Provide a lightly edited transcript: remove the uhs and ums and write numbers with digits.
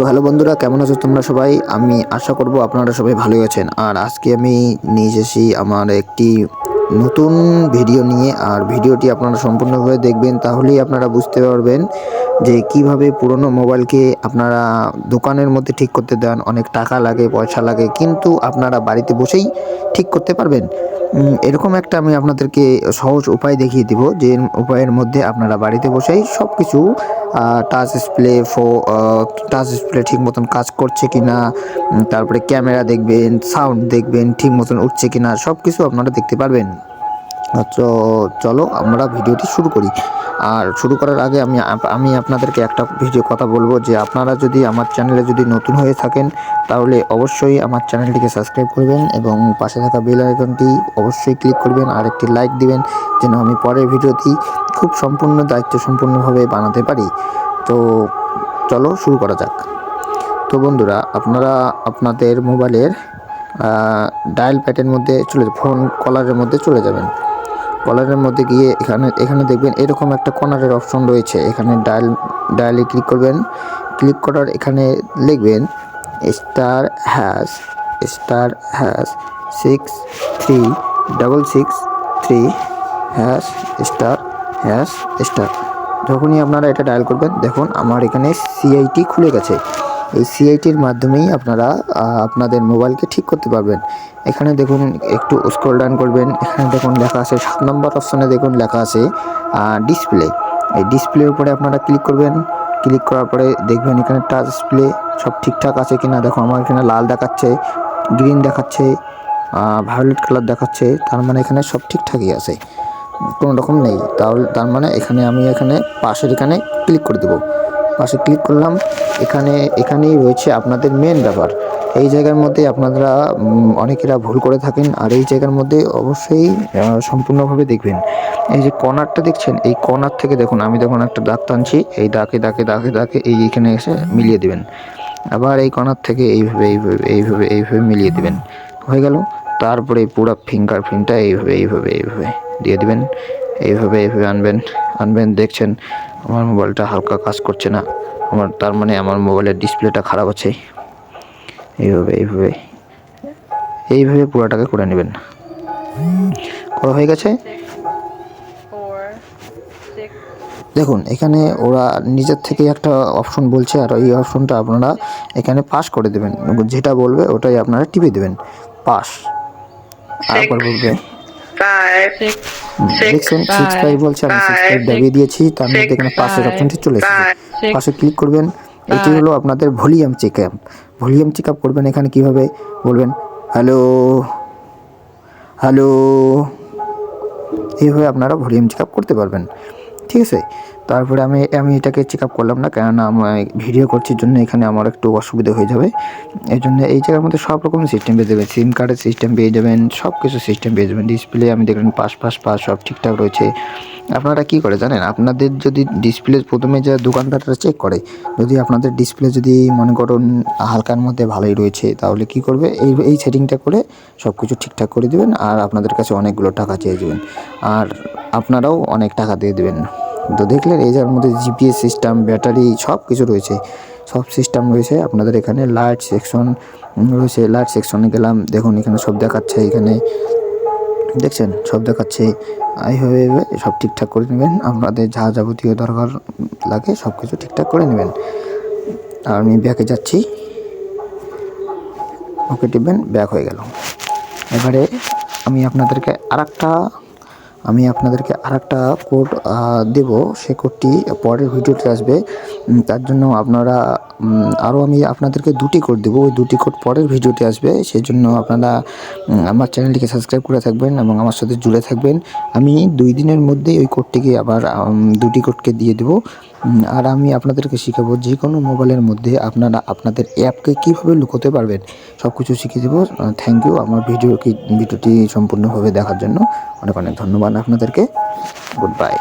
তো হ্যালো বন্ধুরা, কেমন আছো তোমরা সবাই? আমি আশা করব আপনারা সবাই ভালোই আছেন। আর আজকে আমি নিয়ে এসেছি আমার একটি নতুন ভিডিও নিয়ে। আর ভিডিওটি আপনারা সম্পূর্ণভাবে দেখবেন, তাহলেই আপনারা বুঝতে পারবেন যে কিভাবে পুরনো মোবাইলকে আপনারা দোকানের মধ্যে ঠিক করতে দেন। অনেক টাকা লাগে, পয়সা লাগে, কিন্তু আপনারা বাড়িতে বসেই ঠিক করতে পারবেন। এরকম একটা আমি আপনাদেরকে সহজ উপায় দেখিয়ে দিব, যে উপায়ের মধ্যে আপনারা বাড়িতে বসেই সব কিছু টাচ ডিসপ্লে ঠিক মতন কাজ করছে কিনা, তারপরে ক্যামেরা দেখবেন, সাউন্ড দেখবেন ঠিক মতন উঠছে কিনা, সব কিছু আপনারা দেখতে পারবেন। তো চলো আমরা ভিডিওটি শুরু করি। আর শুরু করার আগে আমি আপনাদেরকে একটা কথা বলবো, যে আপনারা যদি আমার চ্যানেলে যদি নতুন হয়ে থাকেন, তাহলে অবশ্যই আমার চ্যানেলটিকে সাবস্ক্রাইব করবেন এবং পাশে থাকা বেল আইকনটি অবশ্যই ক্লিক করবেন, আর একটি লাইক দিবেন, যেন আমি পরের ভিডিওটি খুব দায়িত্বসম্পূর্ণভাবে বানাতে পারি। তো চলো শুরু করা যাক। তো বন্ধুরা, আপনারা আপনাদের মোবাইলের ডায়াল প্যাডের মধ্যে ফোন কলারের মধ্যে চলে যাবেন। কলারের মধ্যে গিয়ে এখানে দেখবেন এরকম একটা কর্নারের অপশন রয়েছে। এখানে ডায়ালে ক্লিক করবেন। ক্লিক করার এখানে লিখবেন *#63663#*** যখনই আপনারা এটা ডায়াল করবেন, দেখুন আমার এখানে সিআইটি খুলে গেছে। এই সিআইটির মাধ্যমেই আপনারা আপনাদের মোবাইলকে ঠিক করতে পারবেন। এখানে দেখুন, একটু স্ক্রল ডাউন করবেন, এখানে দেখুন লেখা আছে 7 নম্বর অপশনে, দেখুন লেখা আছে ডিসপ্লে। এই ডিসপ্লের উপরে আপনারা ক্লিক করবেন। ক্লিক করার পরে দেখবেন এখানে টাচ ডিসপ্লে সব ঠিকঠাক আছে কিনা। দেখো আমার এখানে লাল দেখাচ্ছে, গ্রিন দেখাচ্ছে, ভায়োলেট কালার দেখাচ্ছে, তার মানে এখানে সব ঠিকঠাকই আছে, কোনো রকম নেই। তার মানে এখানে পাশের এখানে ক্লিক করে দেবো। পাশে ক্লিক করলাম। এখানেই রয়েছে আপনাদের মেন ব্যাপার। এই জায়গার মধ্যে আপনারা অনেকেরা ভুল করে থাকেন, আর এই জায়গার মধ্যে অবশ্যই সম্পূর্ণভাবে দেখবেন। এই যে কর্নারটা দেখছেন, এই কর্নার থেকে দেখুন আমি একটা দাগ টানছি, এই দাগে এইখানে এসে মিলিয়ে দেবেন। আবার এই কর্নার থেকে এইভাবে মিলিয়ে দেবেন। হয়ে গেল। তারপরে পুরো ফিঙ্গারপ্রিন্টটা এইভাবে দিয়ে দিবেন। এইভাবে আনবেন। দেখছেন আমার মোবাইলটা হালকা কাজ করছে না, তার মানে আমার মোবাইলের ডিসপ্লেটা খারাপ আছে। এইভাবে পুরোটাকে করে নেবেন। করা হয়ে গেছে। দেখুন এখানে ওরা নিজের থেকে একটা অপশন বলছে, আর এই অপশনটা আপনারা এখানে পাস করে দেবেন। যেটা বলবে ওটাই আপনারা টিপে দেবেন, পাস। আবার বলবে দেখছেন 6-5 বলছে, আমি 6-5 দাবিয়ে দিয়েছি, তার মধ্যে এখানে পাসের অপশনটি চলে এসেছে। পাশে ক্লিক করবেন। এটি হলো আপনাদের ভলিউম চেক আপ করবেন। এখানে কিভাবে বলবেন হ্যালো, এইভাবে আপনারা ভলিউম চেক আপ করতে পারবেন। ঠিক আছে। তারপরে আমি এটাকে চেক আপ করলাম না, কেননা আমি ভিডিও করছি জন্য এখানে আমার একটু অসুবিধা হয়ে যাবে। এই জন্য এই জায়গার মধ্যে সব রকম সিস্টেম পেয়ে যাবেন, সিম কার্ডের সিস্টেম পেয়ে যাবেন, সব কিছু সিস্টেম পেয়ে যাবেন। ডিসপ্লে আমি দেখলেন পাস সব ঠিকঠাক রয়েছে। আপনারা কি করে জানেন, আপনাদের যদি ডিসপ্লে প্রথমে যে দোকানদাররা চেক করে, যদি আপনাদের ডিসপ্লে যদি মনে করুন হালকার মধ্যে ভালোই রয়েছে, তাহলে কি করবে, এই সেটিংটা করে সব কিছু ঠিকঠাক করে দেবেন, আর আপনাদের কাছে অনেকগুলো টাকা চেয়ে দেবেন, আর আপনারাও অনেক টাকা দিয়ে দেবেন। তো দেখলেন এই জায়গার মধ্যে জিপিএস সিস্টেম, ব্যাটারি সব কিছু রয়েছে, সব সিস্টেম রয়েছে। আপনাদের এখানে লাইট সেকশন রয়েছে, লাইট সেকশনে গেলাম, দেখুন এখানে সব দেখাচ্ছে, এখানে দেখছেন সব দেখাচ্ছে। এইভাবে সব ঠিকঠাক করে নেবেন। আপনাদের যা যাবতীয় দরকার লাগে সব কিছু ঠিকঠাক করে নেবেন। আর আমি ব্যাকে যাচ্ছি, ওকে টিপবেন, ব্যাক হয়ে গেল। এবারে আমি আপনাদেরকে আরেকটা কোড দেব। সে কোডটি পরের ভিডিওতে আসবে। তার জন্য আপনারা আমি আপনাদেরকে 2টি কোড দেবো। ওই 2টি কোড পরের ভিডিওতে আসবে। সেই জন্য আপনারা আমার চ্যানেলটিকে সাবস্ক্রাইব করে থাকবেন এবং আমার সাথে জুড়ে থাকবেন। আমি 2 দিনের মধ্যেই ওই কোডটিকে আবার 2টি কোডকে দিয়ে দেবো। আর আমি আপনাদেরকে শেখাবো যে কোনো মোবাইলের মধ্যে আপনারা আপনাদের অ্যাপকে কীভাবে লুকোতে পারবেন, সব কিছু শিখিয়ে দেবো। থ্যাংক ইউ আমার ভিডিওটি সম্পূর্ণভাবে দেখার জন্য। অনেক ধন্যবাদ আপনাদেরকে। Good bye.